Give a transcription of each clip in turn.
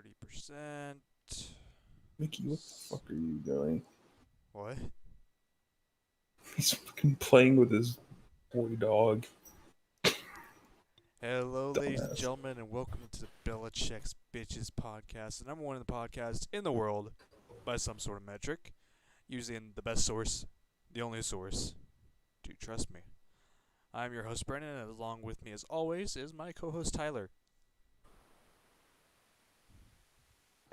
30%. Mickey, what the fuck are you doing? What? He's fucking playing with his boy dog. Hello, ladies and Dumbass. gentlemen, and welcome to Belichick's Bitches podcast, the number one in the podcast in the world by some sort of metric, using the best source, the only source. Do trust me. I'm your host, Brennan, and along with me, as always, is my co-host, Tyler.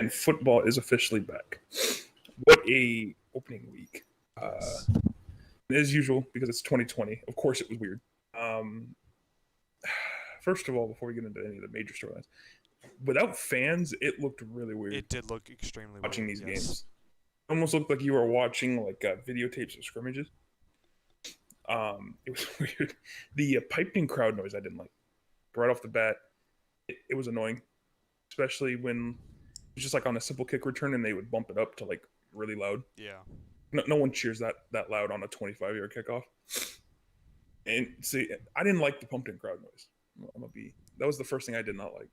And football is officially back. What a opening week. Yes. As usual, because it's 2020. Of course, it was weird. First of all, before we get into any of the major storylines, without fans, it looked really weird. It did look extremely watching weird, these yes. games. It almost looked like you were watching like videotapes of scrimmages. It was weird. The piping crowd noise I didn't like. Right off the bat, it was annoying, especially when it was just like on a simple kick return and they would bump it up to like really loud. Yeah. No one cheers that loud on a 25-yard kickoff. And see, I didn't like the pumped-in crowd noise. That was the first thing I did not like.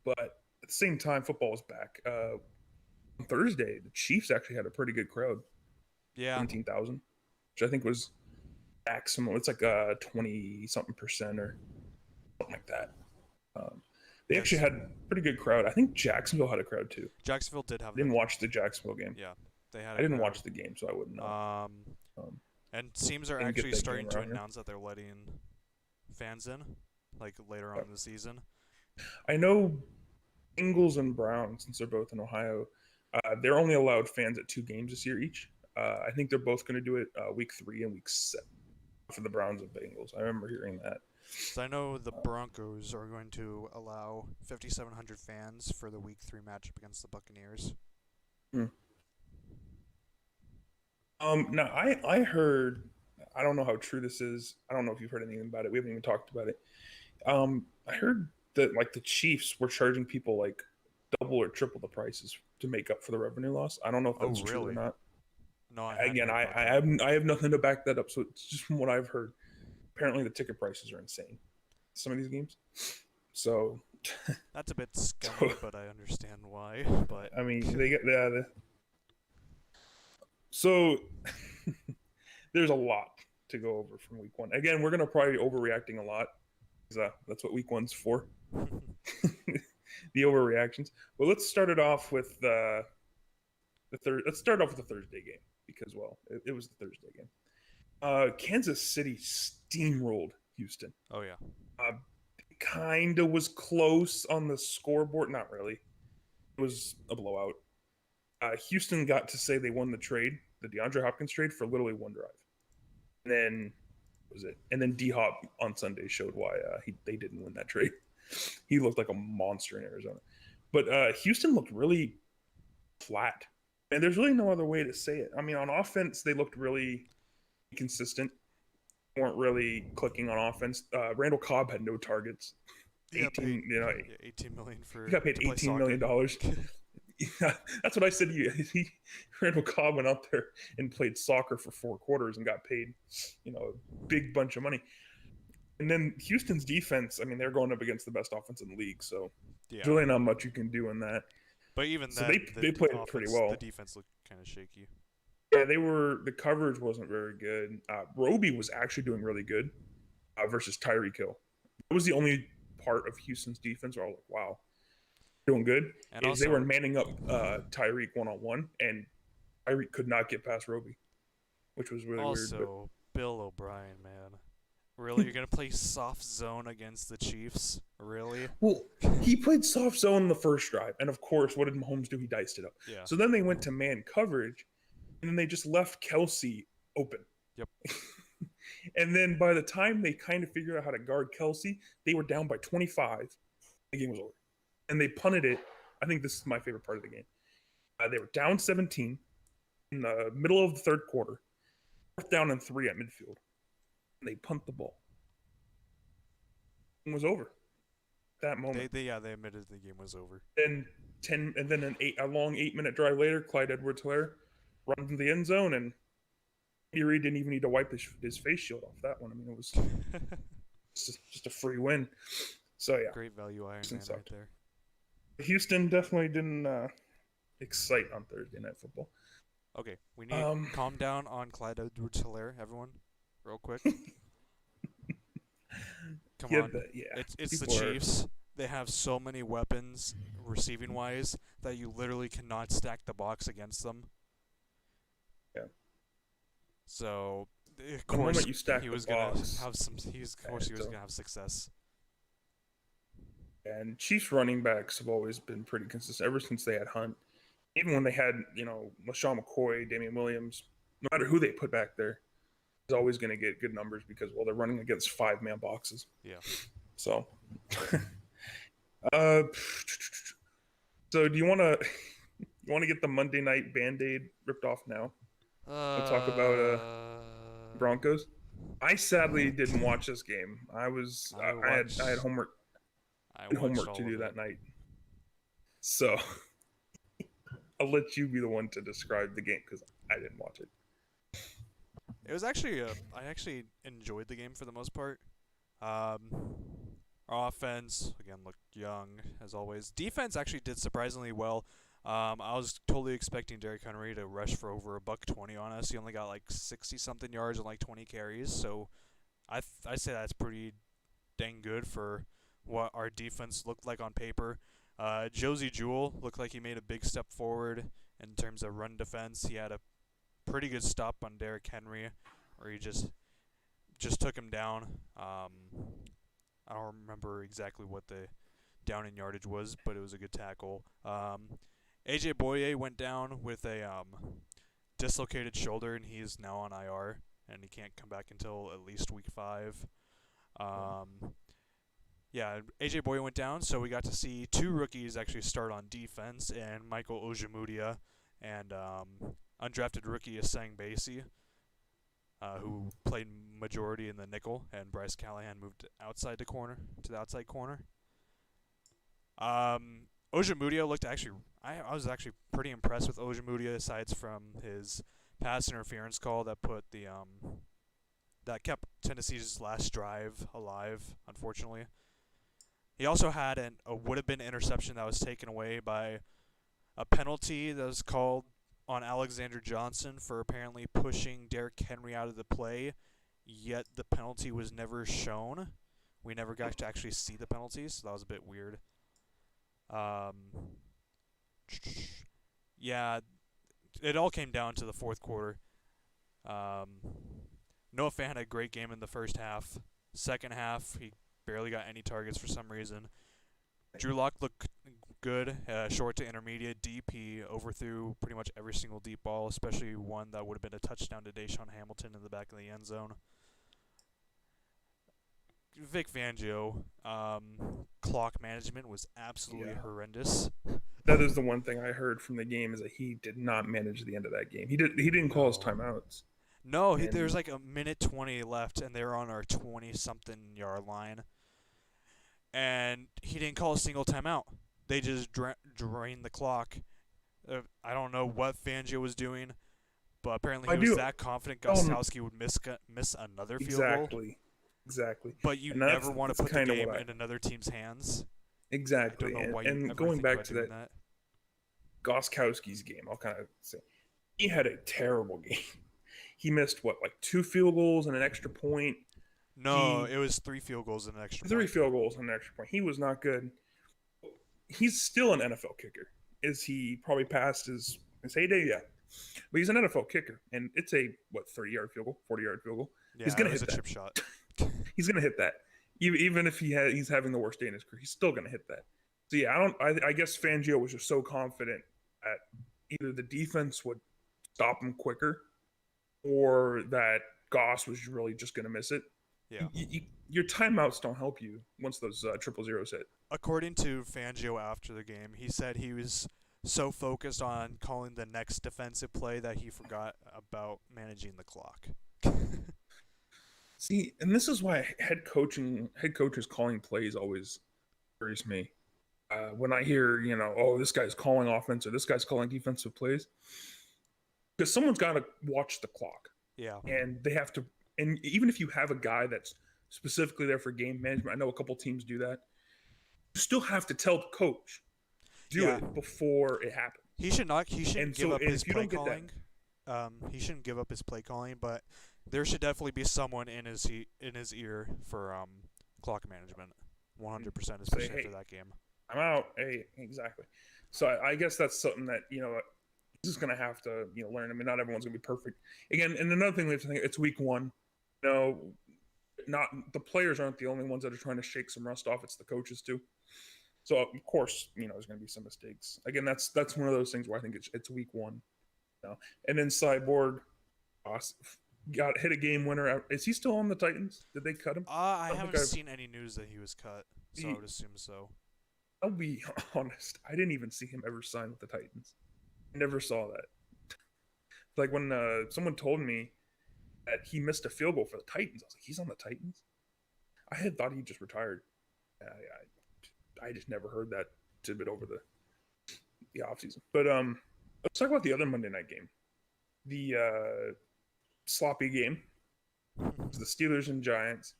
But at the same time, football was back. On Thursday, the Chiefs actually had a pretty good crowd. Yeah. 17,000, which I think was maximum. It's like 20-something% or something like that. They actually had a pretty good crowd. I think Jacksonville had a crowd too. Jacksonville did have. I didn't watch the Jacksonville game. Yeah, they had. I didn't watch the game, so I wouldn't know. And teams are Didn't get actually that starting game to around here. announce that they're letting fans in, like later on in the season. I know Bengals and Browns, since they're both in Ohio, they're only allowed fans at 2 games this year each. I think they're both going to do it week 3 and week 7 for the Browns and Bengals. I remember hearing that. So I know the Broncos are going to allow 5,700 fans for the week 3 matchup against the Buccaneers. Now I heard, I don't know how true this is. I don't know if you've heard anything about it. We haven't even talked about it. I heard that like the Chiefs were charging people like double or triple the prices to make up for the revenue loss. I don't know if that's true or not. No, I have nothing to back that up. So it's just from what I've heard. Apparently, the ticket prices are insane. Some of these games. So that's a bit scummy, but I understand why. But I mean, they get so there's a lot to go over from week 1. Again, we're gonna probably be overreacting a lot. That's what week 1's for. The overreactions. Well, let's start it off with Let's start off with the Thursday game because, well, it was the Thursday game. Kansas City steamrolled Houston. Oh yeah. Kind of was close on the scoreboard. Not really. It was a blowout. Houston got to say they won the trade, the DeAndre Hopkins trade, for literally 1 drive. And then And then D-Hop on Sunday showed why they didn't win that trade. He looked like a monster in Arizona. But Houston looked really flat. And there's really no other way to say it. I mean, on offense, they looked really consistent. Weren't really clicking on offense. Randall Cobb had no targets. 18 million for. He got paid $18 million. Yeah, that's what I said to you. Randall Cobb went out there and played soccer for 4 quarters and got paid, a big bunch of money. And then Houston's defense, I mean, they're going up against the best offense in the league, so there's really not much you can do in that. But even so they played pretty well. The defense looked kind of shaky. Yeah, the coverage wasn't very good. Roby was actually doing really good versus Tyreek Hill. That was the only part of Houston's defense where I was like, wow, doing good. And also, they were manning up Tyreek one-on-one, and Tyreek could not get past Roby, which was really weird. Also, Bill O'Brien, man. Really? You're going to play soft zone against the Chiefs? Really? Well, he played soft zone in the first drive. And, of course, what did Mahomes do? He diced it up. Yeah. So then they went to man coverage, and then they just left Kelsey open. Yep. And then by the time they kind of figured out how to guard Kelsey, they were down by 25. The game was over. And they punted it. I think this is my favorite part of the game. They were down 17 in the middle of the third quarter. 4th down and 3 at midfield. They punt the ball. It was over. At that moment. They admitted the game was over. And then a long 8-minute drive later, Clyde Edwards-Helaire runs in the end zone, and Andy Reid didn't even need to wipe his face shield off that one. I mean, it was just a free win. So yeah, great value Iron Man right there. Houston definitely didn't excite on Thursday Night Football. Okay, we need Um, calm down on Clyde Edwards-Helaire, everyone, real quick. Come yeah, on, yeah. it's the People are. Chiefs. They have so many weapons receiving wise that you literally cannot stack the box against them. Yeah. So, of The course, moment you stack he the was gonna box, have some. Of course, he was so gonna have success. and Chiefs running backs have always been pretty consistent ever since they had Hunt. Even when they had, LaShawn McCoy, Damian Williams, no matter who they put back there, is always going to get good numbers because, well, they're running against 5-man boxes. Yeah. So, uh, so do you want to get the Monday night Band-Aid ripped off now? We'll talk about Broncos. I sadly didn't watch this game. I had homework I watched to all do of that it. night. So I'll let you be the one to describe the game because I didn't watch it. It was actually I actually enjoyed the game for the most part. Um, our offense again looked young as always. Defense actually did surprisingly well. I was totally expecting Derrick Henry to rush for over a buck 20 on us. He only got like 60 something yards and like 20 carries, so I say that's pretty dang good for what our defense looked like on paper. Josie Jewell looked like he made a big step forward in terms of run defense. He had a pretty good stop on Derrick Henry, where he just took him down. I don't remember exactly what the down in yardage was, but it was a good tackle. AJ Boye went down with a dislocated shoulder, and he's now on IR, and he can't come back until at least week 5. Yeah, AJ Boye went down, so we got to see 2 rookies actually start on defense, and Michael Ojemudia and undrafted rookie Asang Basie, who played majority in the nickel, and Bryce Callahan moved outside the corner to the outside corner. Ojemudia looked actually. I was actually pretty impressed with Ojemudia, aside from his pass interference call that put the that kept Tennessee's last drive alive. Unfortunately, he also had a would have been interception that was taken away by a penalty that was called on Alexander Johnson for apparently pushing Derrick Henry out of the play, yet the penalty was never shown. We never got to actually see the penalty, so that was a bit weird. Yeah, it all came down to the fourth quarter. Noah Fant had a great game in the first half. Second half, he barely got any targets for some reason. Drew Lock looked good, short to intermediate deep. He overthrew pretty much every single deep ball, especially one that would have been a touchdown to Deshaun Hamilton in the back of the end zone. Vic Fangio, clock management was absolutely horrendous. That is the one thing I heard from the game is that he did not manage the end of that game. He didn't call his timeouts. No, there was like a minute 20 left, and they were on our 20-something yard line. And he didn't call a single timeout. They just drained the clock. I don't know what Fangio was doing, but apparently he was that confident Gostkowski would miss another field goal. Exactly. But you never want to put the game in another team's hands. Exactly. I don't know why and going back to that Gostkowski's game, I'll kind of say he had a terrible game. He missed like 2 field goals and an extra point. No, it was 3 field goals and an extra point. 3 field goals and an extra point. He was not good. He's still an NFL kicker. Is he probably past his heyday? Yeah. But he's an NFL kicker, and it's a 30-yard field goal, 40-yard field goal. Yeah, he's gonna hit a that chip shot. He's gonna hit that, even if he's having the worst day in his career. He's still gonna hit that. So yeah, I guess Fangio was just so confident that either the defense would stop him quicker, or that Goss was really just gonna miss it. Yeah. Your timeouts don't help you once those 000s hit. According to Fangio after the game, he said he was so focused on calling the next defensive play that he forgot about managing the clock. See, and this is why head coaches calling plays always worries me. When I hear, this guy's calling offense or this guy's calling defensive plays, because someone's got to watch the clock. Yeah. And they have to, and even if you have a guy that's specifically there for game management, I know a couple teams do that, you still have to tell the coach, do it before it happens. He should not. He shouldn't And give so up and his if you play don't get calling. He shouldn't give up his play calling, but there should definitely be someone in his ear for clock management. 100%, especially hey, after that game. I'm out. Hey, exactly. So I guess that's something that he's just gonna have to learn. I mean, not everyone's gonna be perfect. Again, and another thing we have to think, it's week one. Not the players aren't the only ones that are trying to shake some rust off. It's the coaches too. So of course, there's going to be some mistakes. Again, that's one of those things where I think it's week one. And then Cyborg got hit a game winner. Is he still on the Titans? Did they cut him? I haven't seen any news that he was cut, so I would assume so. I'll be honest. I didn't even see him ever sign with the Titans. I never saw that. Like when someone told me that he missed a field goal for the Titans, I was like, he's on the Titans? I had thought he just retired. I just never heard that tidbit over the offseason. But let's talk about the other Monday night game. The sloppy game. The Steelers and Giants.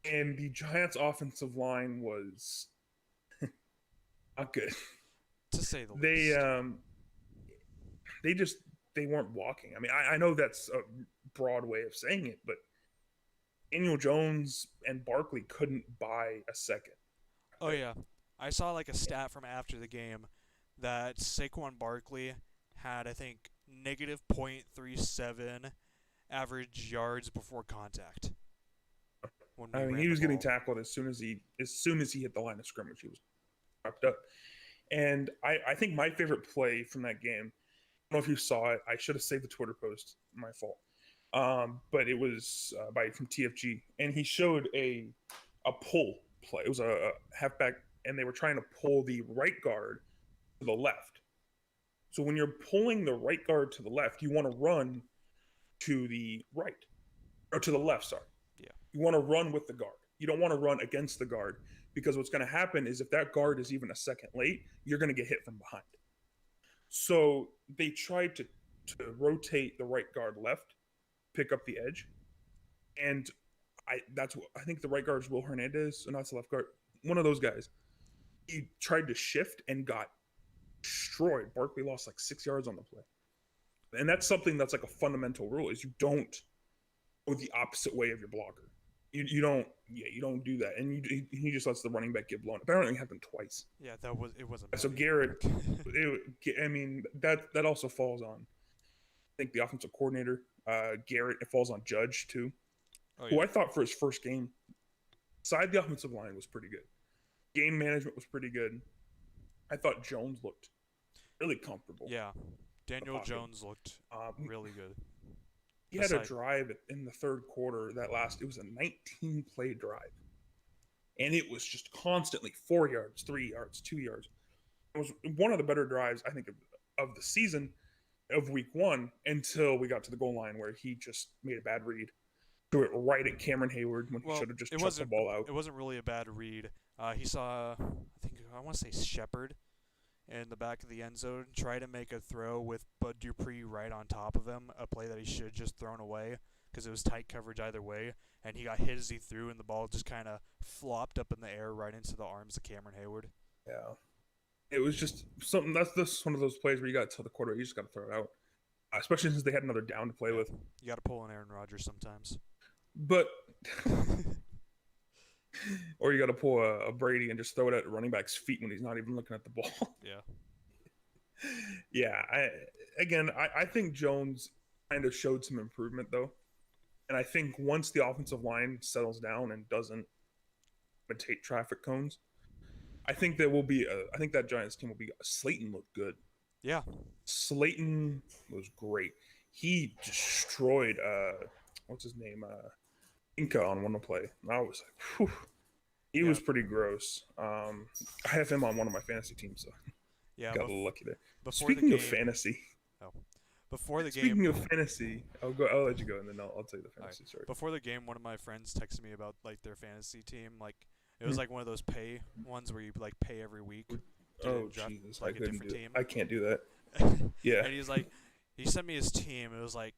And the Giants' offensive line was not good. To say the least. They weren't walking. I mean, I know that's a broad way of saying it, but Daniel Jones and Barkley couldn't buy a second. Oh yeah, I saw like a stat from after the game that Saquon Barkley had, I think, negative .37 average yards before contact. I mean, he was getting tackled as soon as he hit the line of scrimmage. He was wrapped up. And I think my favorite play from that game, I don't know if you saw it. I should have saved the Twitter post. My fault. But it was from TFG, and he showed a pull play. It was a halfback, and they were trying to pull the right guard to the left. So when you're pulling the right guard to the left, you want to run to the right, or to the left. Sorry. Yeah. You want to run with the guard. You don't want to run against the guard, because what's going to happen is if that guard is even a second late, you're going to get hit from behind. So they tried to rotate the right guard left, pick up the edge, and I think the right guard is Will Hernandez, and that's the left guard. One of those guys. He tried to shift and got destroyed. Barkley lost like 6 yards on the play, and that's something that's like a fundamental rule: is you don't go the opposite way of your blocker. You don't do that, and he just lets the running back get blown. Apparently, it happened twice. Yeah, it wasn't. So Garrett, that also falls on, I think, the offensive coordinator, Garrett. It falls on Judge too, who I thought for his first game, side the offensive line was pretty good. Game management was pretty good. I thought Jones looked really comfortable. Yeah, Daniel Jones looked really good. He had a drive in the third quarter it was a 19-play drive. And it was just constantly 4 yards, 3 yards, 2 yards. It was one of the better drives, I think, of the season, of week one, until we got to the goal line where he just made a bad read. Threw it right at Cameron Hayward when he should have just chucked the ball out. It wasn't really a bad read. He saw, I want to say Shepard in the back of the end zone, try to make a throw with Bud Dupree right on top of him, a play that he should have just thrown away because it was tight coverage either way, and he got hit as he threw, and the ball just kind of flopped up in the air right into the arms of Cameron Hayward. Yeah. It was just something, that's one of those plays where you got to the quarter, you just got to throw it out, especially since they had another down to play with. You got to pull an Aaron Rodgers sometimes. But... or you got to pull a Brady and just throw it at the running back's feet when he's not even looking at the ball. Yeah. Yeah. I think Jones kind of showed some improvement, though. And I think once the offensive line settles down and doesn't imitate traffic cones, I think that Giants team will be. Slayton looked good. Yeah. Slayton was great. He destroyed, what's his name? Inca on one play. I was like, whew. He was pretty gross. I have him on one of my fantasy teams, so got a little lucky there. Speaking of fantasy, Speaking of fantasy, I'll let you go, and then I'll tell you the fantasy story. Before the game, one of my friends texted me about like their fantasy team. Like it was like one of those pay ones where you like pay every week. Oh Jesus! Like a different team. I can't do that. Yeah. And he's like, he sent me his team. It was like,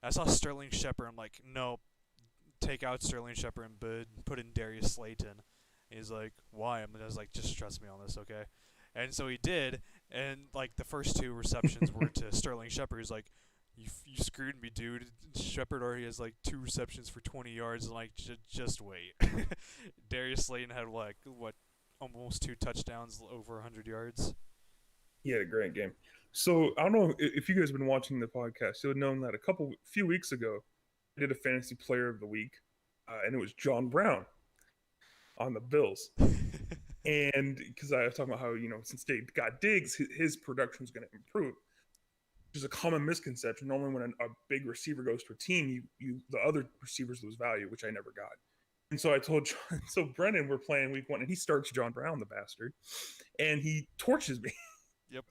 I saw Sterling Shepard. I'm like, no. Take out Sterling Shepard and put in Darius Slayton. And he's like, why? I was like, just trust me on this, okay? And so he did, and like the first two receptions were to Sterling Shepard. He's like, you screwed me, dude. Shepard already has like 2 receptions for 20 yards, and like just wait. Darius Slayton had like what, almost 2 touchdowns, over 100 yards. He had a great game. So I don't know if you guys have been watching the podcast, you would have known that few weeks ago, I did a fantasy player of the week, and it was John Brown on the Bills. And because I was talking about how, since they got Diggs, his production is going to improve. Which is a common misconception. Normally, when a big receiver goes to a team, the other receivers lose value, which I never got. And so I told John, so Brennan, we're playing week 1, and he starts John Brown, the bastard, and he torches me. Yep,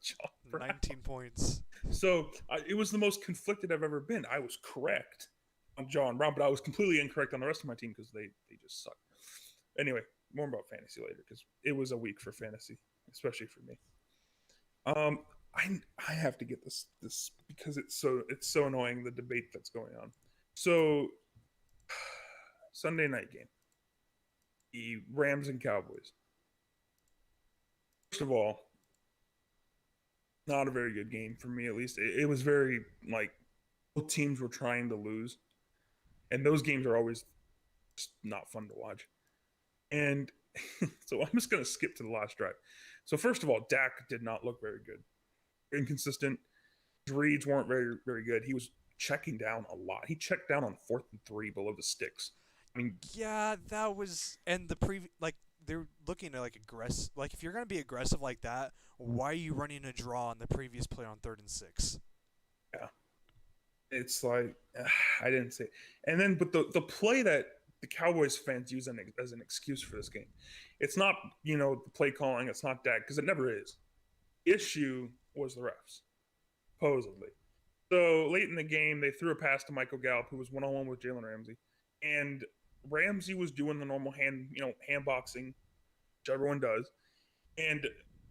19 points. So it was the most conflicted I've ever been. I was correct on John Brown, but I was completely incorrect on the rest of my team because they just suck. Anyway, more about fantasy later because it was a week for fantasy, especially for me. I have to get this because it's so annoying, the debate that's going on. So Sunday night game, the Rams and Cowboys. First of all, not a very good game for me, at least. It was very like both teams were trying to lose, and those games are always just not fun to watch. And so I'm just gonna skip to the last drive. So first of all, Dak did not look very good. Inconsistent. His reads weren't very, very good. He was checking down a lot. He checked down on 4th and 3 below the sticks. I mean, yeah, that was, and like they're looking to like aggressive. Like if you're gonna be aggressive like that, why are you running a draw on the previous play on 3rd and 6? Yeah, it's like I didn't say. And then, but the play that the Cowboys fans use as an excuse for this game, it's not the play calling. It's not Dak because it never is. Issue was the refs, supposedly. So late in the game, they threw a pass to Michael Gallup, who was one-on-one with Jalen Ramsey, and Ramsey was doing the normal hand boxing, which everyone does, and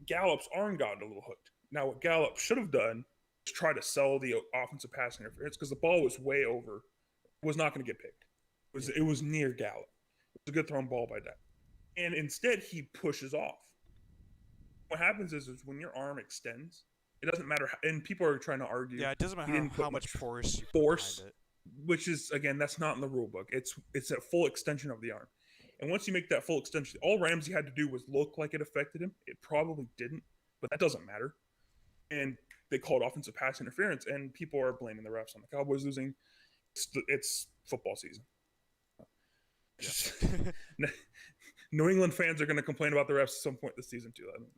Gallup's arm got a little hooked. Now, what Gallup should have done was try to sell the offensive pass interference because the ball was way over, was not going to get picked. It was near Gallup. It was a good thrown ball by Dak, and instead he pushes off. What happens is when your arm extends, it doesn't matter how, and people are trying to argue. Yeah, it doesn't matter how much force you put behind it. Which is, again, that's not in the rule book. It's a full extension of the arm. And once you make that full extension, all Ramsey had to do was look like it affected him. It probably didn't, but that doesn't matter. And they called offensive pass interference, and people are blaming the refs on the Cowboys losing. It's football season. Yeah. New England fans are going to complain about the refs at some point this season too. I mean,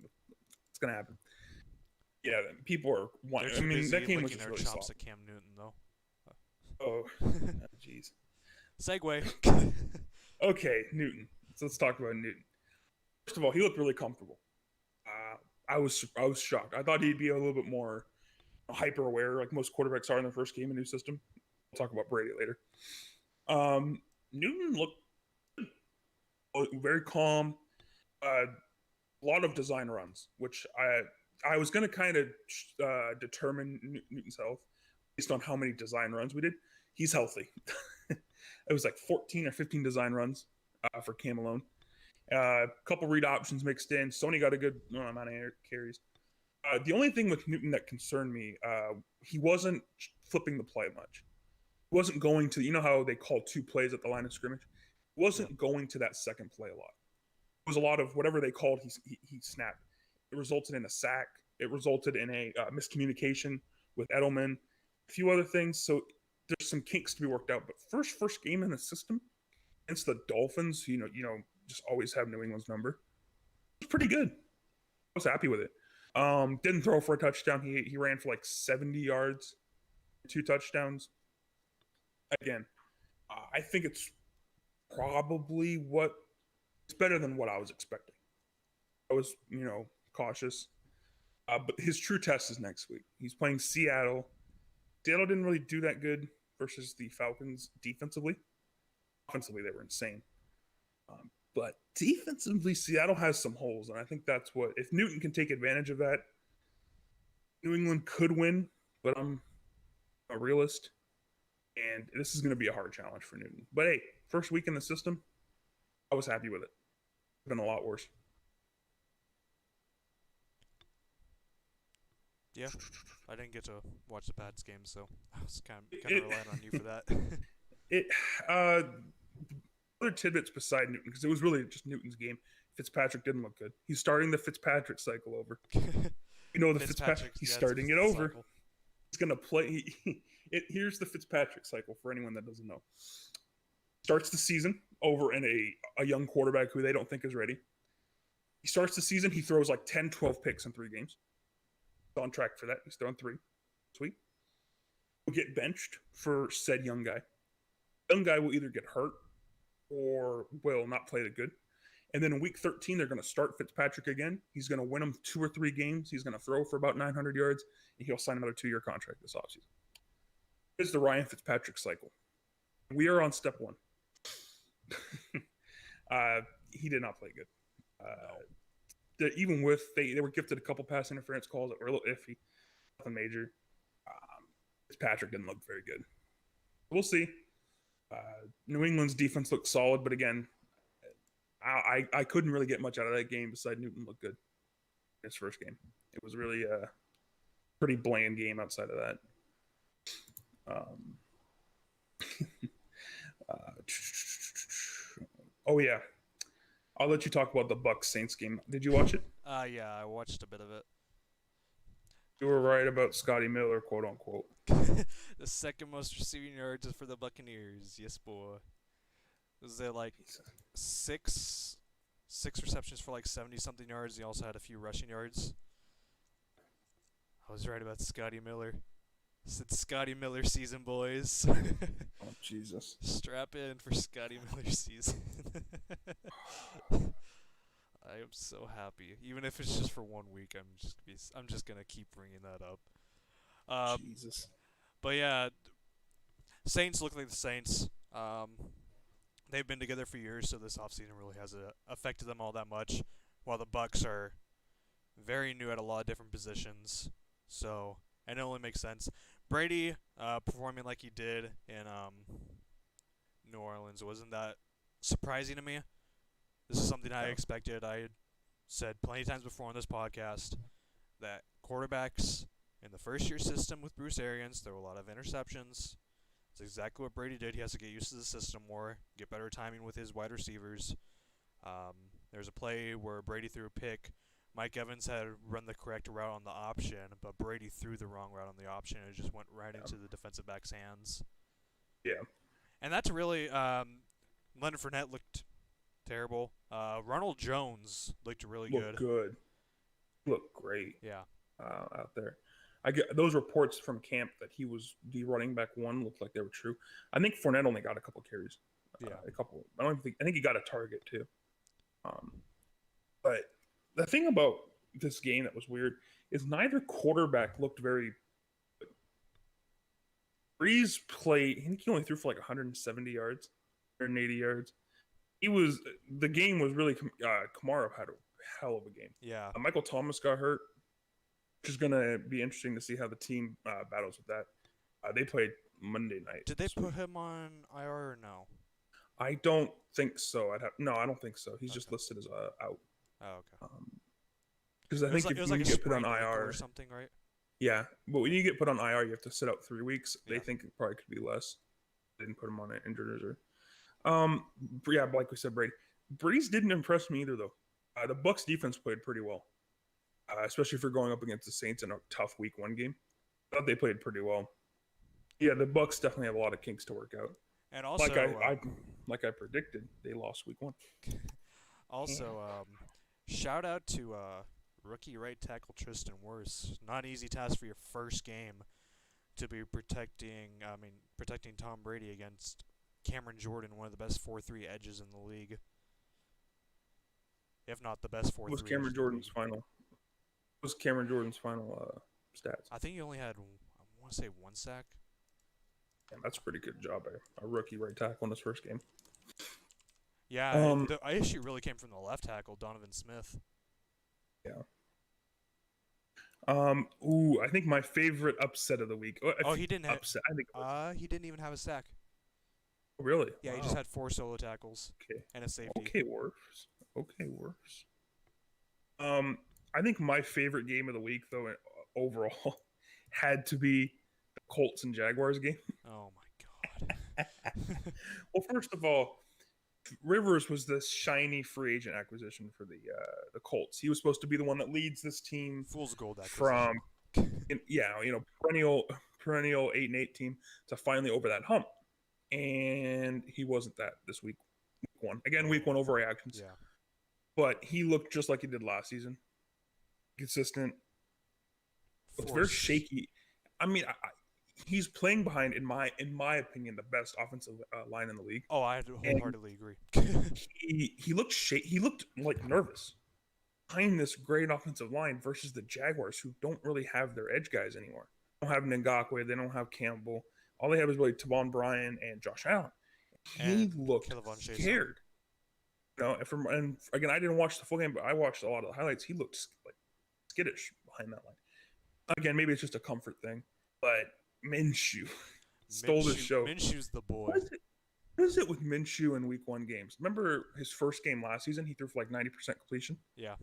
it's going to happen. Yeah, people are wanting. I mean, that game was just really soft. At Cam Newton, though. Oh, jeez. Segue. Okay, Newton. So let's talk about Newton. First of all, he looked really comfortable. I was shocked. I thought he'd be a little bit more hyper aware, like most quarterbacks are in their first game in a new system. We'll talk about Brady later. Newton looked very calm. A lot of design runs, which I was going to kind of determine Newton's health based on how many design runs we did. He's healthy. It was like 14 or 15 design runs for Cam alone. A couple read options mixed in. Sony got a good amount of carries. The only thing with Newton that concerned me, he wasn't flipping the play much. He wasn't going to, how they call 2 plays at the line of scrimmage. He wasn't going to that second play a lot. It was a lot of whatever they called, he snapped. It resulted in a sack. It resulted in a miscommunication with Edelman, a few other things. So there's some kinks to be worked out. But first game in the system against the Dolphins, just always have New England's number. It was pretty good. I was happy with it. Didn't throw for a touchdown. He ran for like 70 yards, 2 touchdowns. Again, I think it's probably it's better than what I was expecting. I was, cautious. But his true test is next week. He's playing Seattle. Seattle didn't really do that good versus the Falcons defensively. Offensively, they were insane. But defensively, Seattle has some holes, and I think that's what, if Newton can take advantage of that, New England could win, but I'm a realist, and this is going to be a hard challenge for Newton. But hey, first week in the system, I was happy with it. It's been a lot worse. Yeah, I didn't get to watch the Pats game, so I was kind of It, relying on you for that. it other tidbits beside Newton, because it was really just Newton's game. Fitzpatrick didn't look good. He's starting the Fitzpatrick cycle over. You know the Fitzpatrick. He's yeah, starting it the over. cycle. He's gonna play. Here's the Fitzpatrick cycle for anyone that doesn't know. Starts the season over in a young quarterback who they don't think is ready. He starts the season. He throws like 10, 12 picks in 3 games. He's on track for that. He's throwing 3. Sweet. Will get benched for said young guy. Young guy will either get hurt or will not play that good. And then in week 13, they're going to start Fitzpatrick again. He's going to win them 2 or 3 games. He's going to throw for about 900 yards, and he'll sign another 2-year contract this offseason. It's the Ryan Fitzpatrick cycle. We are on step 1. He did not play good. Even with they were gifted a couple pass interference calls that were a little iffy, nothing major. Fitzpatrick didn't look very good. We'll see. New England's defense looked solid, but again, I couldn't really get much out of that game besides Newton looked good in his first game. It was really a pretty bland game outside of that. Oh yeah, I'll let you talk about the Bucs Saints game. Did you watch it? Yeah, I watched a bit of it. You were right about Scotty Miller, quote unquote. The second most receiving yards is for the Buccaneers. Yes, boy. Was there like six receptions for like 70-something yards? He also had a few rushing yards. I was right about Scotty Miller. It's Scotty Miller season, boys. Oh Jesus! Strap in for Scotty Miller season. I am so happy, even if it's just for 1 week. I'm just gonna keep bringing that up. Jesus. But yeah, Saints look like the Saints. They've been together for years, so this offseason really hasn't affected them all that much. While the Bucks are very new at a lot of different positions, so and it only makes sense. Brady performing like he did in New Orleans wasn't that surprising to me. This is something I expected. I had said plenty of times before on this podcast that quarterbacks in the first-year system with Bruce Arians, there were a lot of interceptions. That's exactly what Brady did. He has to get used to the system more, get better timing with his wide receivers. There's a play where Brady threw a pick. Mike Evans had run the correct route on the option, but Brady threw the wrong route on the option, and it just went right into the defensive back's hands. Yeah. And that's really Leonard Fournette looked terrible. Ronald Jones looked really good. Looked great. Yeah. Out there. I get those reports from camp that he was the running back 1 looked like they were true. I think Fournette only got a couple carries. Yeah. A couple. I think he got a target too. But the thing about this game that was weird is neither quarterback looked very good. Breeze played. I think he only threw for like 170 yards, 180 yards. The game was really Kamara had a hell of a game. Yeah. Michael Thomas got hurt, which is going to be interesting to see how the team battles with that. They played Monday night. Did they put him on IR or no? I don't think so. I don't think so. He's just listed as out. Oh, okay. Because I think it was if like you a get put on sprained ankle IR or something, right? Yeah, but when you get put on IR, you have to sit out 3 weeks. They Yeah. think it probably could be less. They didn't put him on an injured reserve. Yeah, like we said, Brady. Breeze didn't impress me either, though. The Bucks defense played pretty well, especially for going up against the Saints in a tough Week 1 game. I thought they played pretty well. Yeah, the Bucks definitely have a lot of kinks to work out. And also, Like I predicted, they lost Week 1. Also, shout out to rookie right tackle Tristan Wirfs. Not an easy task for your first game to be protecting Tom Brady against Cameron Jordan, one of the best 4-3 edges in the league. If not the best 4-3. What was Cameron Jordan's final? Stats? I think he only had, I want to say, 1 sack. Yeah, that's a pretty good job by a rookie right tackle in his first game. Yeah, the issue really came from the left tackle, Donovan Smith. Yeah. I think my favorite upset of the week. He didn't upset. I think. He didn't even have a sack. Really? Yeah, Wow. he just had 4 solo tackles. Okay. And a safety. Okay, worse. I think my favorite game of the week, though, overall had to be the Colts and Jaguars game. Oh my god. Well, first of all, Rivers was this shiny free agent acquisition for the Colts. He was supposed to be the one that leads this team Fool's gold from acquisition. perennial 8-8 team to finally over that hump. And he wasn't that this week. Week one. Again, week one overreactions. Yeah. But he looked just like he did last season. Consistent. It's very shaky. I mean, he's playing behind, in my opinion, the best offensive line in the league. Oh, I wholeheartedly agree. He looked he looked like nervous behind this great offensive line versus the Jaguars, who don't really have their edge guys anymore. They don't have Ngakwe, they don't have Campbell. All they have is really Tavon Bryan and Josh Allen. He looked scared. And again, I didn't watch the full game, but I watched a lot of the highlights. He looked like skittish behind that line. Again, maybe it's just a comfort thing, but Minshew stole the show. Minshew's the boy. What is it with Minshew in week one games? Remember his first game last season? He threw for like 90% completion. Yeah.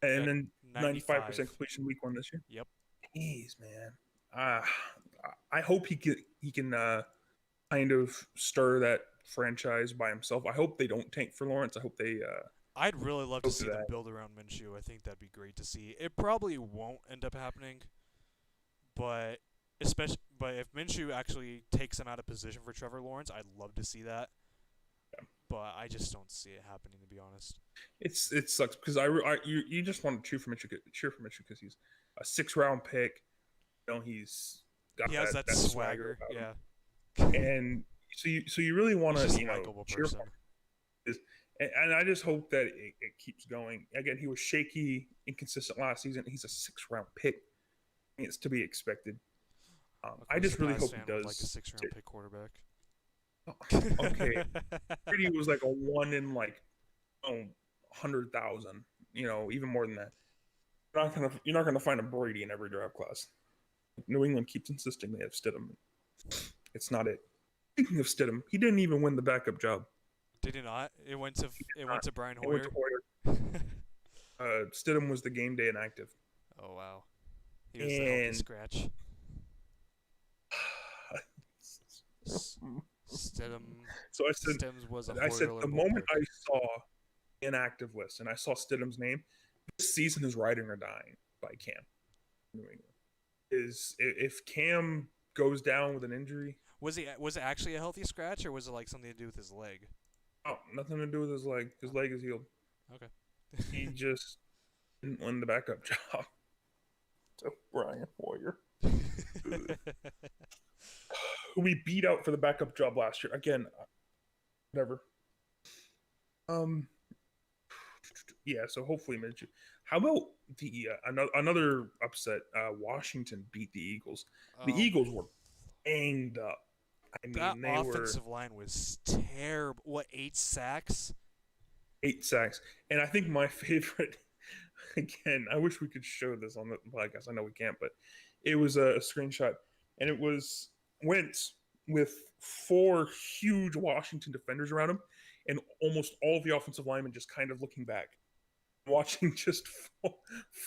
And then 95% completion week one this year. Yep. Jeez, man. I hope he can kind of stir that franchise by himself. I hope they don't tank for Lawrence. I hope they. I'd really love to see them build around Minshew. I think that'd be great to see. It probably won't end up happening, but if Minshew actually takes him out of position for Trevor Lawrence, I'd love to see that. Yeah. But I just don't see it happening, to be honest. It sucks because you just want to cheer for Minshew because he's a 6th-round pick. He has that swagger. Yeah. And so you really want to cheer for him. And I just hope that it keeps going. Again, he was shaky, inconsistent last season. He's a 6th-round pick. It's to be expected. I just really hope he does. Like a 6th-round pick quarterback. Okay. Brady was like a 1 in 100,000. Even more than that. You're not gonna find a Brady in every draft class. New England keeps insisting they have Stidham. It's not it. Speaking of Stidham, he didn't even win the backup job. Did he not? It went to Brian Hoyer. Stidham was the game day inactive. Oh wow. He was the healthy scratch. Stidham. So I said the moment I saw the inactive list and I saw Stidham's name, this season is riding or dying by Cam. New England. If Cam goes down with an injury. Was it actually a healthy scratch, or was it like something to do with his leg? Oh, nothing to do with his leg. His leg is healed. Okay. He just didn't win the backup job. So Brian Hoyer. Who we beat out for the backup job last year. Again, whatever. Yeah, so hopefully Minshew. How about the another upset? Washington beat the Eagles. The Eagles were banged up. I mean, that offensive line was terrible. What, 8 sacks? 8 sacks. And I think my favorite, again, I wish we could show this on the podcast. I know we can't, but it was a screenshot. And it was Wentz with 4 huge Washington defenders around him and almost all of the offensive linemen just kind of looking back. Watching just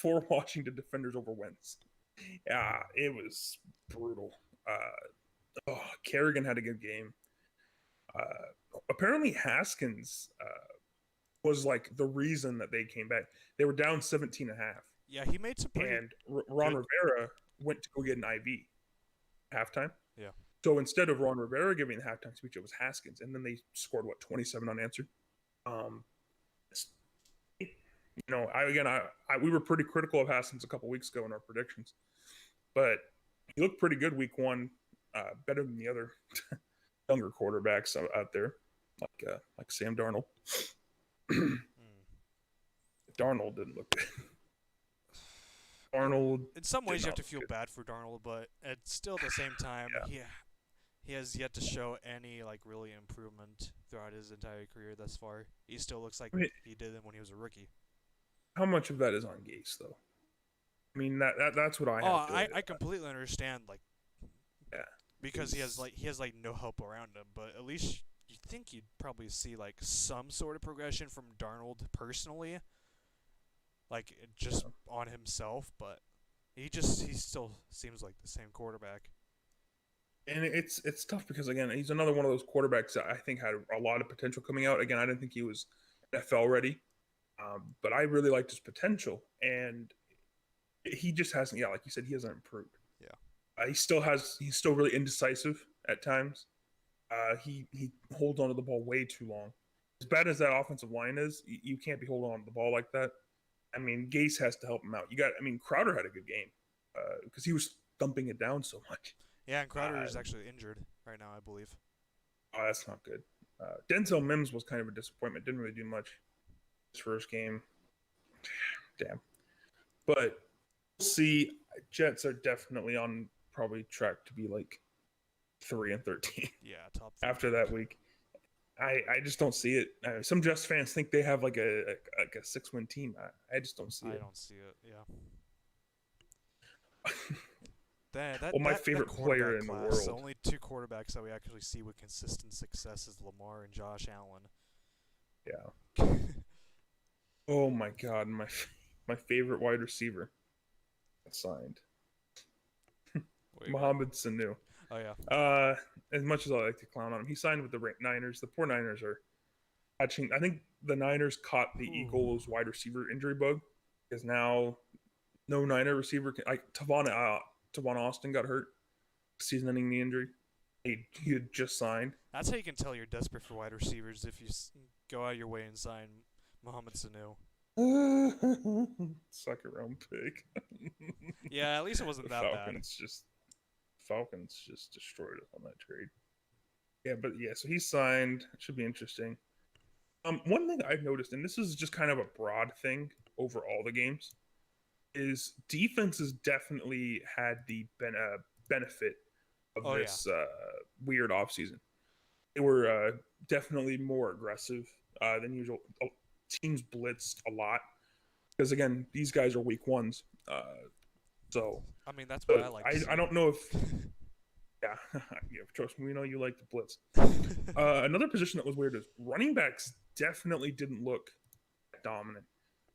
4 Washington defenders over Wentz. Yeah, it was brutal. Kerrigan had a good game. Apparently Haskins was like the reason that they came back. They were down 17.5. Yeah, he made some pretty. And Ron Rivera went to go get an IV halftime. Yeah. So instead of Ron Rivera giving the halftime speech, it was Haskins, and then they scored 27 unanswered. We were pretty critical of Haskins a couple weeks ago in our predictions, but he looked pretty good week one, better than the other younger quarterbacks out there, like Sam Darnold. Darnold didn't look good. Darnold. In some ways, you have to feel bad for Darnold, but still at the same time, he has yet to show any really improvement throughout his entire career thus far. He still looks like he did when he was a rookie. How much of that is on Gase, though? I mean, that's what I have. I completely understand, because he has no help around him. But at least you think you'd probably see some sort of progression from Darnold personally, just on himself. But He still seems like the same quarterback. And it's tough because again, he's another one of those quarterbacks that I think had a lot of potential coming out. Again, I didn't think he was NFL ready, but I really liked his potential, and he just hasn't. Yeah, like you said, he hasn't improved. Yeah. He's still really indecisive at times. He holds onto the ball way too long. As bad as that offensive line is, you can't be holding on to the ball like that. I mean, Gase has to help him out. Crowder had a good game because he was thumping it down so much. Yeah, and Crowder is actually injured right now, I believe. Oh, that's not good. Denzel Mims was kind of a disappointment. Didn't really do much his first game. Damn. But we'll see. Jets are definitely on probably track to be like 3-13. Yeah, top. After that week. I just don't see it. Some Jets fans think they have like a 6-win team. I just don't see it. I don't see it. Yeah. My favorite player in the world. The only two quarterbacks that we actually see with consistent success is Lamar and Josh Allen. Yeah. Oh my God, my favorite wide receiver signed. Mohamed Sanu. Oh yeah. As much as I like to clown on him, he signed with the Niners. The poor Niners are catching. I think the Niners caught the Eagles wide receiver injury bug, because now no Niner receiver can. Like Tavon Austin got hurt, season-ending knee injury. He had just signed. That's how you can tell you're desperate for wide receivers, if you go out of your way and sign Mohamed Sanu. Second round pick. Yeah, at least it wasn't that bad. Falcons just destroyed us on that trade. Yeah, so he signed. It should be interesting. One thing I've noticed, and this is just kind of a broad thing over all the games, is defenses definitely had the benefit of this weird offseason. They were definitely more aggressive than usual. Teams blitzed a lot because, again, these guys are week ones. So I mean, that's what I like. I don't know if yeah, trust me, we know you like to blitz. Another position that was weird is running backs definitely didn't look dominant.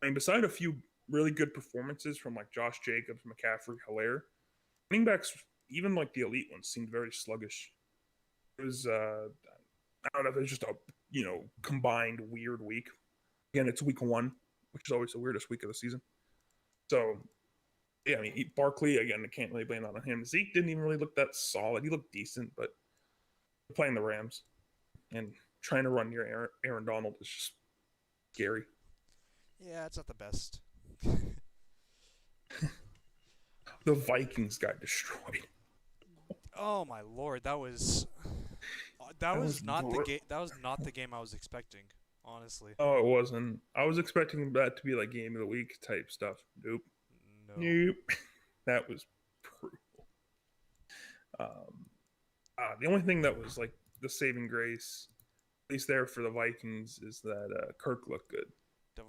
I mean, beside a few really good performances from like Josh Jacobs, McCaffrey, Hilaire, running backs, even like the elite ones, seemed very sluggish. It was I don't know if it was just a combined weird week. Again, it's week one, which is always the weirdest week of the season. So yeah, I mean, Barkley, again, I can't really blame that on him. Zeke didn't even really look that solid. He looked decent, but playing the Rams and trying to run near Aaron Donald is just scary. Yeah, it's not the best. The Vikings got destroyed. Oh my Lord, that was not the game I was expecting, honestly. Oh, it wasn't. I was expecting that to be like game of the week type stuff. Nope. That was brutal. The only thing that was like the saving grace, at least there for the Vikings, is that Kirk looked good.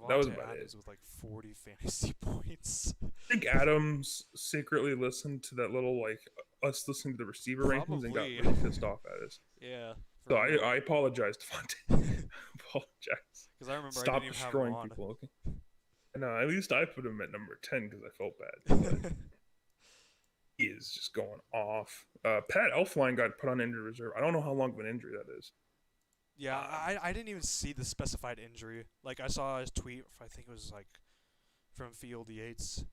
That was about it. With like 40 fantasy points. I think Adams secretly listened to that little us listening to the receiver rankings and got really pissed off at us. Yeah. So I apologize, Devontae. Apologize. Because I remember Stop I didn't even destroying have him on. people. Okay. No, at least I put him at number 10 because I felt bad. But he is just going off. Pat Elflein got put on injury reserve. I don't know how long of an injury that is. Yeah, I didn't even see the specified injury. Like, I saw his tweet, I think it was like from Field Yates.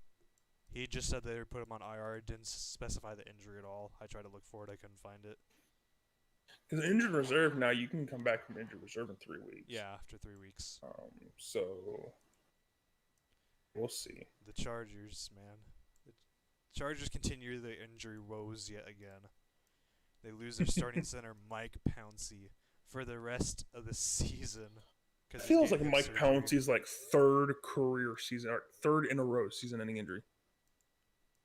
He just said they put him on IR. It didn't specify the injury at all. I tried to look for it. I couldn't find it. Because injured reserve, now you can come back from injured reserve in 3 weeks. Yeah, after 3 weeks. So we'll see. The Chargers, man. The Chargers continue the injury woes yet again. They lose their starting center, Mike Pouncey, for the rest of the season. It feels like Mike Pouncey's like third career season, or third in a row season-ending injury.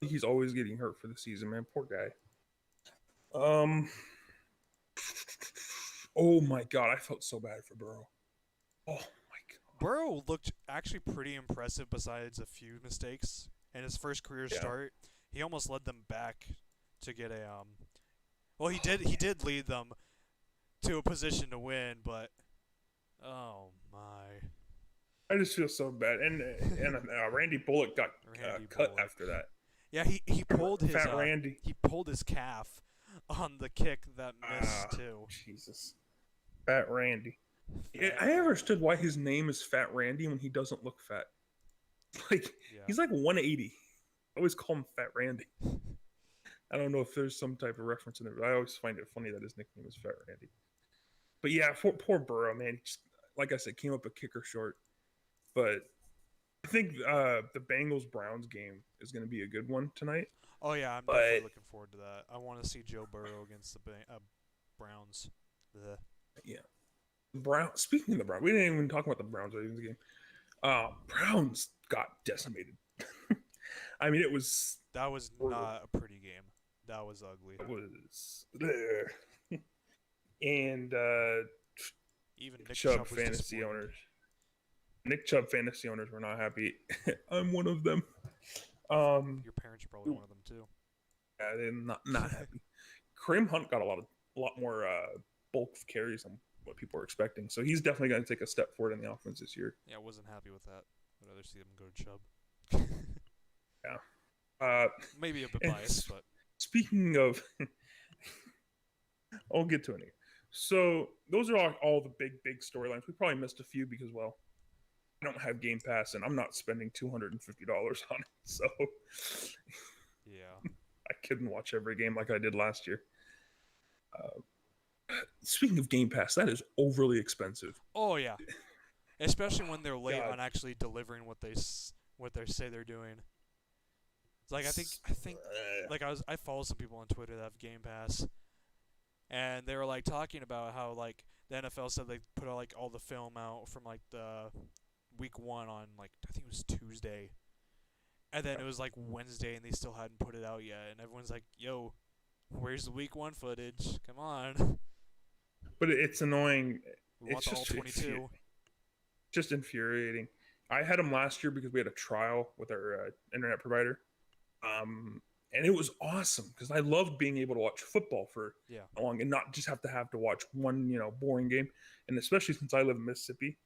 He's always getting hurt for the season, man. Poor guy. Oh my God, I felt so bad for Burrow. Oh my God. Burrow looked actually pretty impressive besides a few mistakes. In his first career start, he almost led them back to get a well, he did lead them to a position to win, but oh my. I just feel so bad. And Randy Bullock got cut after that. Yeah, he pulled his Fat Randy. he pulled his calf on the kick that missed too. Jesus. Fat Randy. Fat I never understood why his name is Fat Randy when he doesn't look fat. Like, Yeah. he's like 180. I always call him Fat Randy. I don't know if there's some type of reference in it, but I always find it funny that his nickname is Fat Randy. But yeah, poor Burrow, man. He just, like I said, came up a kicker short. But I think the Bengals Browns game is going to be a good one tonight. Oh yeah, I'm definitely looking forward to that. I want to see Joe Burrow against the Browns. Ugh. Yeah. Speaking of the Browns, we didn't even talk about the Browns in the game. Browns got decimated. I mean, That was not a pretty game. That was ugly. it was, and Even Nick Chubb was fantasy disappointed. owners. Nick Chubb fantasy owners were not happy. I'm one of them. Your parents are probably one of them too. Yeah, they're not happy. Kareem Hunt got a lot more bulk of carries than what people were expecting, so he's definitely going to take a step forward in the offense this year. Yeah, I wasn't happy with that. I'd rather see them go to Chubb. Maybe a bit biased, but Speaking of, I'll get to it. So those are all the big storylines. We probably missed a few because, well, I don't have Game Pass and I'm not spending $250 on it, so yeah. I couldn't watch every game like I did last year. Speaking of Game Pass, that is overly expensive. Oh yeah. Especially when they're late God. on actually delivering what they say they're doing. It's like I think like I follow some people on Twitter that have Game Pass, and they were like talking about how like the NFL said they put like all the film out from like the week 1 on like I think it was Tuesday, and then it was like Wednesday and they still hadn't put it out yet, and everyone's like, "Yo, where's the week 1 footage? Come on." But it's annoying. We want It's the all just 22. just infuriating. I had them last year because we had a trial with our internet provider, and it was awesome because I loved being able to watch football for Yeah. long and not just have to watch one boring game. And especially since I live in Mississippi,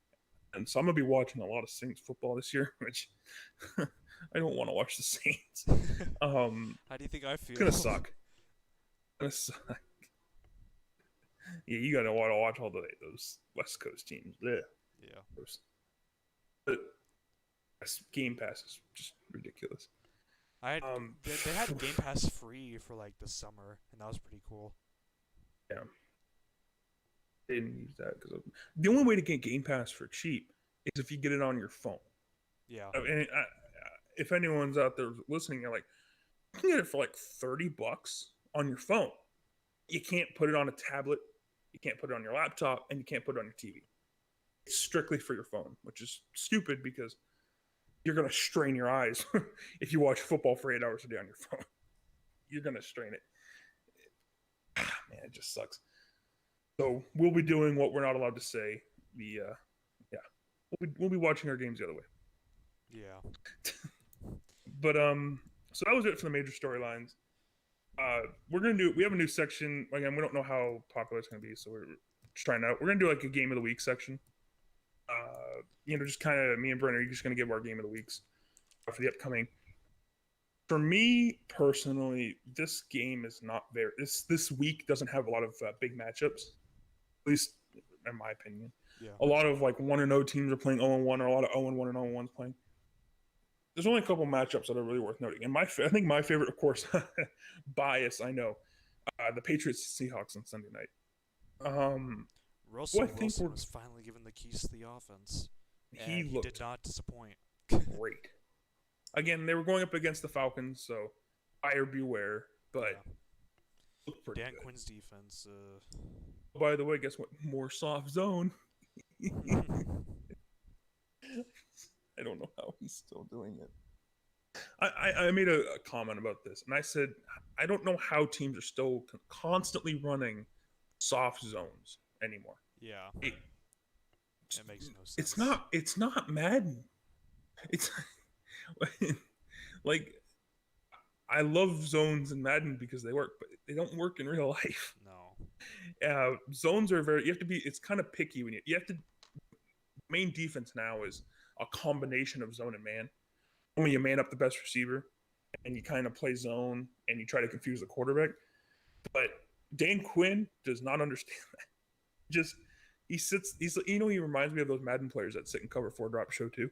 and so I'm gonna be watching a lot of Saints football this year, which I don't want to watch the Saints. How do you think I feel? It's gonna suck. Gonna suck. Yeah, you gotta want to watch all those West Coast teams. Yeah. Yeah. But Game Pass is just ridiculous. I had they had Game Pass free for like the summer, and that was pretty cool. Yeah. They didn't use that because the only way to get Game Pass for cheap is if you get it on your phone. Yeah. And if anyone's out there listening, you're like, you can get it for like $30 on your phone. You can't put it on a tablet, you can't put it on your laptop, and you can't put it on your TV. It's strictly for your phone, which is stupid because you're going to strain your eyes if you watch football for 8 hours a day on your phone. You're going to strain it. Man, it just sucks. So we'll be doing what we're not allowed to say. We'll be watching our games the other way. Yeah. But so that was it for the major storylines. We have a new section. Again, we don't know how popular it's gonna be, so we're just trying out. We're gonna do like a game of the week section. Just kind of me and Brent are just gonna give our game of the weeks for the upcoming. For me personally, this game is not very. This week doesn't have a lot of big matchups, at least in my opinion. Yeah. A lot of like 1-0 teams are playing 0-1, or a lot of 0-1 and 0-1s playing. There's only a couple matchups that are really worth noting, and I think my favorite, of course, bias. I know, the Patriots Seahawks on Sunday night. Russell I think Wilson was finally given the keys to the offense. He and looked did not disappoint. great. Again, they were going up against the Falcons, so buyer beware. But looked pretty Dan good. Quinn's defense. By the way, guess what? More soft zone. I don't know how he's still doing it. I made a comment about this, and I said I don't know how teams are still constantly running soft zones anymore. Yeah. It makes no sense. It's not Madden. It's like I love zones in Madden because they work, but they don't work in real life. No. Zones are you have to be. It's kind of picky when you have to. Main defense now is a combination of zone and man. When you man up the best receiver, and you kind of play zone and you try to confuse the quarterback. But Dan Quinn does not understand that. Just he sits. He reminds me of those Madden players that sit and cover 4 drop show too,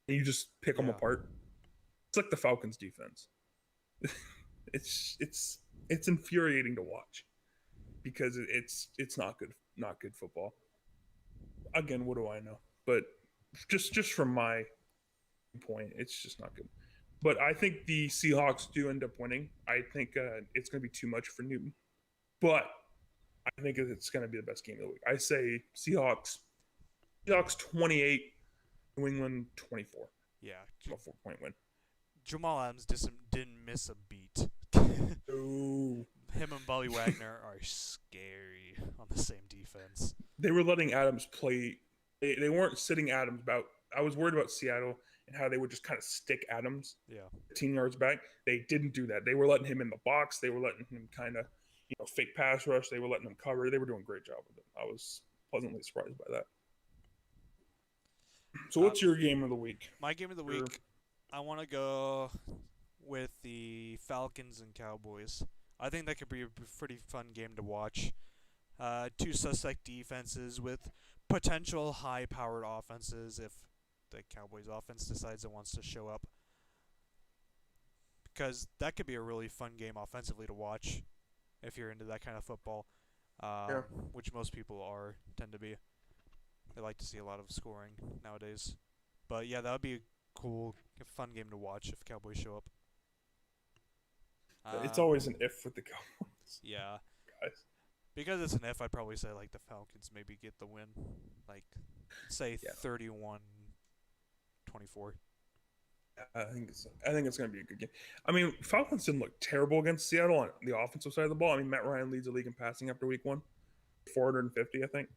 and you just pick them Yeah. apart. It's like the Falcons defense. it's infuriating to watch because it's not good football. Again, what do I know? But just from my point, it's just not good. But I think the Seahawks do end up winning. I think it's going to be too much for Newton, but I think it's going to be the best game of the week. I say Seahawks 28, New England 24. Yeah. A 4-point win. Jamal Adams didn't miss a beat. Ooh. Him and Bobby Wagner are scary on the same defense. They were letting Adams play. They weren't sitting Adams about. I was worried about Seattle and how they would just kind of stick Adams 15 yards back. They didn't do that. They were letting him in the box. They were letting him kind of, fake pass rush. They were letting him cover. They were doing a great job with it. I was pleasantly surprised by that. So what's your game of the week? My game of the week, I want to go with the Falcons and Cowboys. I think that could be a pretty fun game to watch. Two suspect defenses with potential high-powered offenses if the Cowboys offense decides it wants to show up. Because that could be a really fun game offensively to watch if you're into that kind of football, which most people tend to be. They like to see a lot of scoring nowadays. But yeah, that would be a cool, fun game to watch if Cowboys show up. It's always an if with the Cowboys. Yeah. Guys. Because it's an if, I'd probably say like the Falcons maybe get the win. Like, say 31-24. I think it's going to be a good game. I mean, Falcons didn't look terrible against Seattle on the offensive side of the ball. I mean, Matt Ryan leads the league in passing after week 1, 450, I think.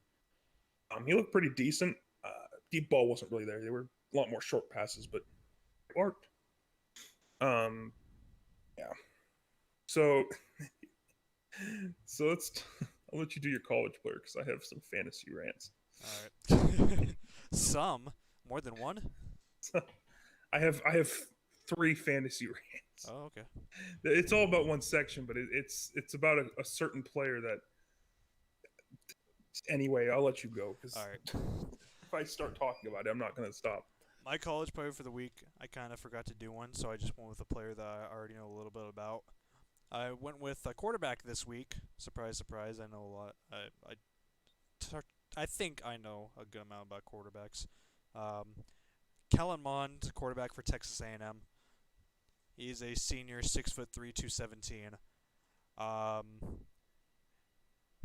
He looked pretty decent. Deep ball wasn't really there. They were a lot more short passes, but it worked. Yeah. So I'll let you do your college player because I have some fantasy rants. All right. Some more than one. I have 3 fantasy rants. Oh, okay. It's all about one section, but it's about a certain player that. Anyway, I'll let you go because All right. if I start talking about it, I'm not going to stop. My college player for the week, I kind of forgot to do one, so I just went with a player that I already know a little bit about. I went with a quarterback this week. Surprise, surprise. I know a lot. I think I know a good amount about quarterbacks. Kellen Mond, quarterback for Texas A&M. He's a senior, 6'3", 217.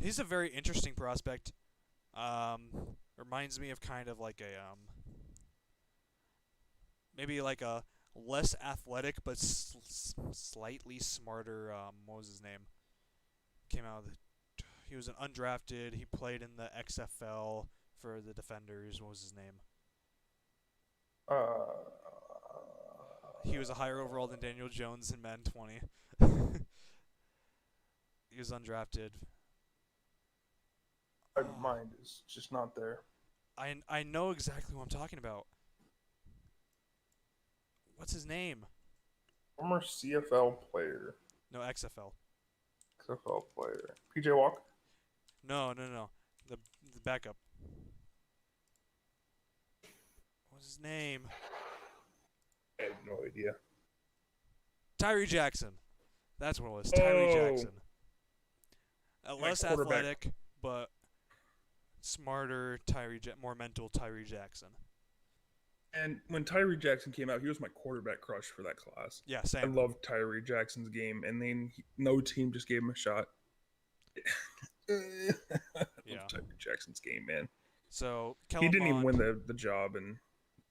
He's a very interesting prospect. Reminds me of kind of like a maybe like a less athletic but slightly smarter. What was his name? Came out. He was an undrafted. He played in the XFL for the Defenders. What was his name? He was a higher overall than Daniel Jones in Madden 20. He was undrafted. My mind is just not there. I know exactly what I'm talking about. What's his name? Former CFL player. No, XFL. XFL player. PJ Walker? No. The backup. What's his name? I have no idea. Tyree Jackson. That's what it was. Tyree Jackson. Less athletic, but smarter more mental Tyree Jackson. And when Tyree Jackson came out, he was my quarterback crush for that class. Yeah, same. I loved Tyree Jackson's game, and then no team just gave him a shot. I love Tyree Jackson's game, man. So he didn't even win the job in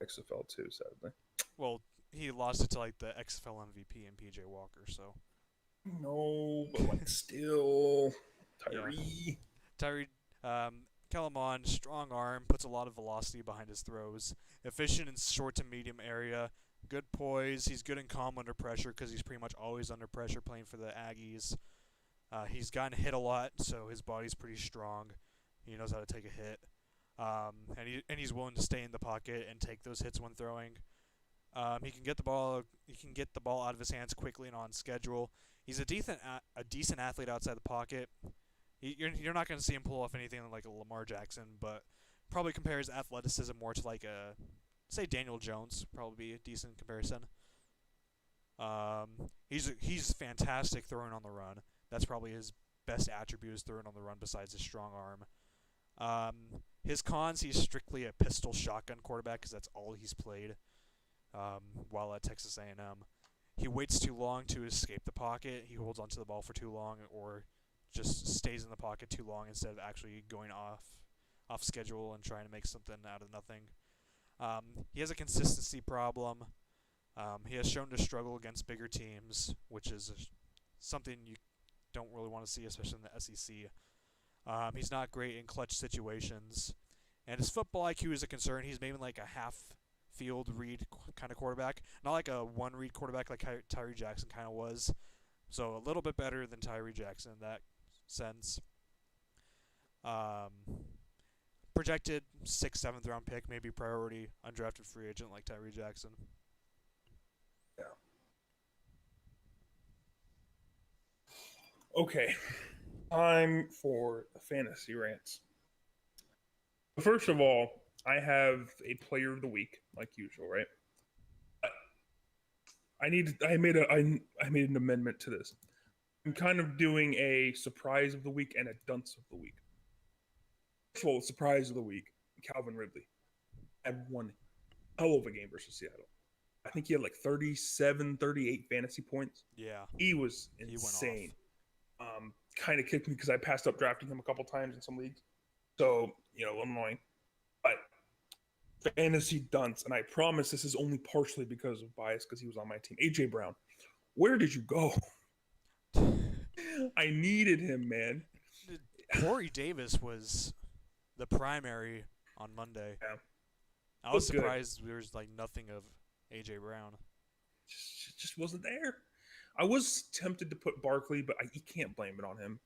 XFL too, sadly. Well, he lost it to like the XFL MVP and PJ Walker. So. No, but like still, Tyree. Tyree. Kellen Mond, strong arm, puts a lot of velocity behind his throws. Efficient in short to medium area. Good poise. He's good and calm under pressure because he's pretty much always under pressure playing for the Aggies. He's gotten hit a lot, so his body's pretty strong. He knows how to take a hit. And he's willing to stay in the pocket and take those hits when throwing. He can get the ball. He can get the ball out of his hands quickly and on schedule. He's a decent athlete outside the pocket. You're not going to see him pull off anything like a Lamar Jackson, but probably compares athleticism more to like a say Daniel Jones. Probably be a decent comparison. He's fantastic throwing on the run. That's probably his best attribute is throwing on the run besides his strong arm. His cons, he's strictly a pistol shotgun quarterback because that's all he's played while at Texas A&M. He waits too long to escape the pocket. He holds onto the ball for too long, or just stays in the pocket too long instead of actually going off schedule and trying to make something out of nothing. He has a consistency problem. He has shown to struggle against bigger teams, which is something you don't really want to see, especially in the SEC. He's not great in clutch situations, and his football IQ is a concern. He's maybe like a half field read kind of quarterback, not like a one read quarterback like Tyree Jackson kind of was. So a little bit better than Tyree Jackson in that sense. Projected 6th, 7th round pick, maybe priority undrafted free agent like Tyree Jackson. Yeah. Okay. Time for the fantasy rants. First of all, I have a player of the week, like usual, right? I made an amendment to this. I'm kind of doing a surprise of the week and a dunce of the week. First of all, surprise of the week, Calvin Ridley had one hell of a game versus Seattle. I think he had like 37, 38 fantasy points. Yeah. He was insane. Kind of kicked me because I passed up drafting him a couple times in some leagues. So, annoying. But fantasy dunce, and I promise this is only partially because of bias because he was on my team. AJ Brown, where did you go? I needed him, man. Corey Davis was the primary on Monday. Yeah. I was surprised there was like nothing of AJ Brown. Just wasn't there. I was tempted to put Barkley, but you can't blame it on him.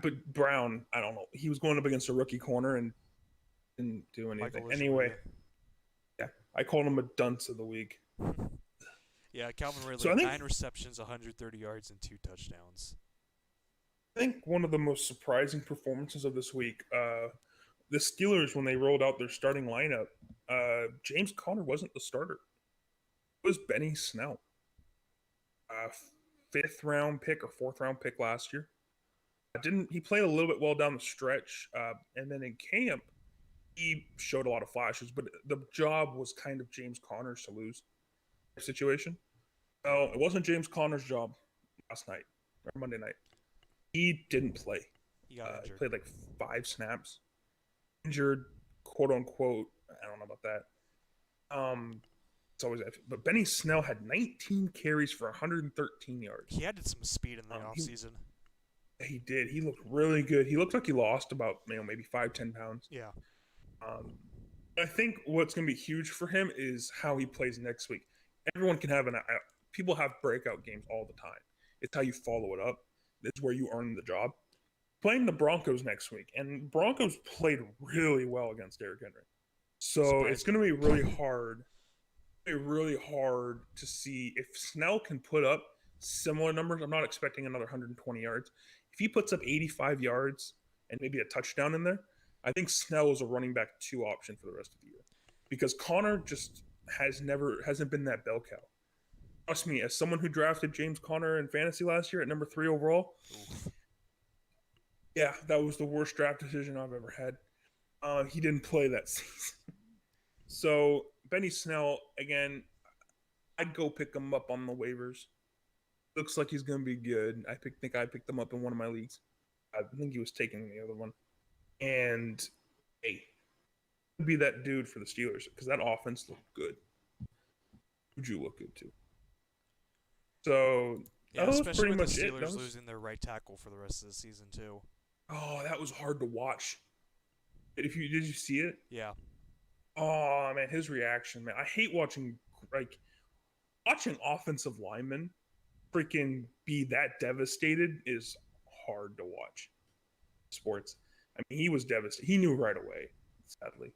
But Brown, I don't know. He was going up against a rookie corner and didn't do anything. Anyway, yeah, I called him a dunce of the week. Yeah, Calvin Ridley, 9 receptions, 130 yards, and 2 touchdowns. I think one of the most surprising performances of this week, the Steelers, when they rolled out their starting lineup, James Conner wasn't the starter. It was Benny Snell. 5th round pick or 4th round pick last year. He played a little bit well down the stretch, and then in camp he showed a lot of flashes, but the job was kind of James Conner's to lose situation. Well, it wasn't James Conner's job last night or Monday night. He didn't play. He got injured. He played like 5 snaps. Injured, quote unquote. I don't know about that. It's always, but Benny Snell had 19 carries for 113 yards. He added some speed in the offseason. He did. He looked really good. He looked like he lost about maybe 5-10 pounds. Yeah. I think what's going to be huge for him is how he plays next week. Everyone can have people have breakout games all the time. It's how you follow it up. It's where you earn the job. Playing the Broncos next week, and Broncos played really well against Derrick Henry. So it's going to be really hard. Really hard to see if Snell can put up similar numbers. I'm not expecting another 120 yards. If he puts up 85 yards and maybe a touchdown in there, I think Snell is a running back 2 option for the rest of the year, because Conner just hasn't been that bell cow. Trust me, as someone who drafted James Conner in fantasy last year at number 3 overall, yeah, that was the worst draft decision I've ever had. He didn't play that season. So Benny Snell, again, I'd go pick him up on the waivers. Looks like he's going to be good. I think I picked him up in one of my leagues. I think he was taking the other one. And, hey, be that dude for the Steelers, because that offense looked good. Juju looked good, too. So, yeah, that was pretty much it. Especially with the Steelers losing their right tackle for the rest of the season, too. Oh, that was hard to watch. Did you see it? Yeah. Oh, man, his reaction, man. I hate watching offensive linemen freaking be that devastated is hard to watch. Sports. I mean, he was devastated. He knew right away, sadly.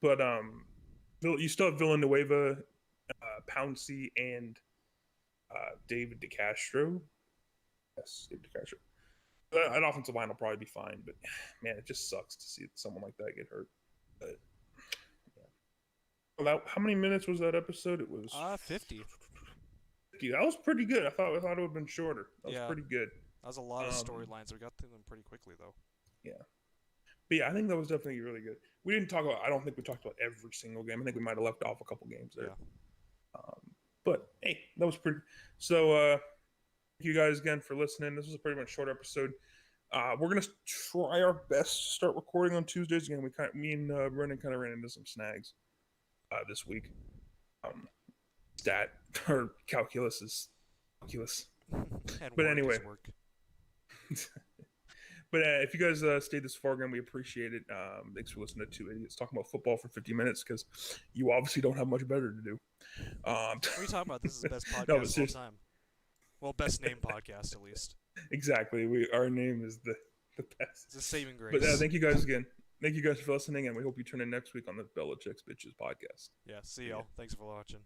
But You still have Villanueva, Pouncey, and David DeCastro. Yes, David DeCastro. An offensive line will probably be fine, but man, it just sucks to see someone like that get hurt. But, yeah. Well, how many minutes was that episode? It was 50. 50. That was pretty good. I thought it would have been shorter. That was pretty good. That was a lot of storylines. We got through them pretty quickly, though. Yeah. But yeah, I think that was definitely really good. We didn't talk about. I don't think we talked about every single game. I think we might have left off a couple games there. Yeah. But hey, that was pretty. So thank you guys again for listening. This was a pretty much short episode. We're gonna try our best to start recording on Tuesdays again. Me and Brendan kind of ran into some snags this week. Stat or calculus is calculus. But anyway. But if you guys stayed this far again, we appreciate it. Thanks for listening to two idiots talking about football for 50 minutes because you obviously don't have much better to do. What are you talking about? This is the best podcast of all time. Well, best name podcast at least. Exactly. Our name is the best. It's a saving grace. But thank you guys again. Thank you guys for listening, and we hope you tune in next week on the Belichick's Bitches podcast. Yeah, see y'all. Thanks for watching.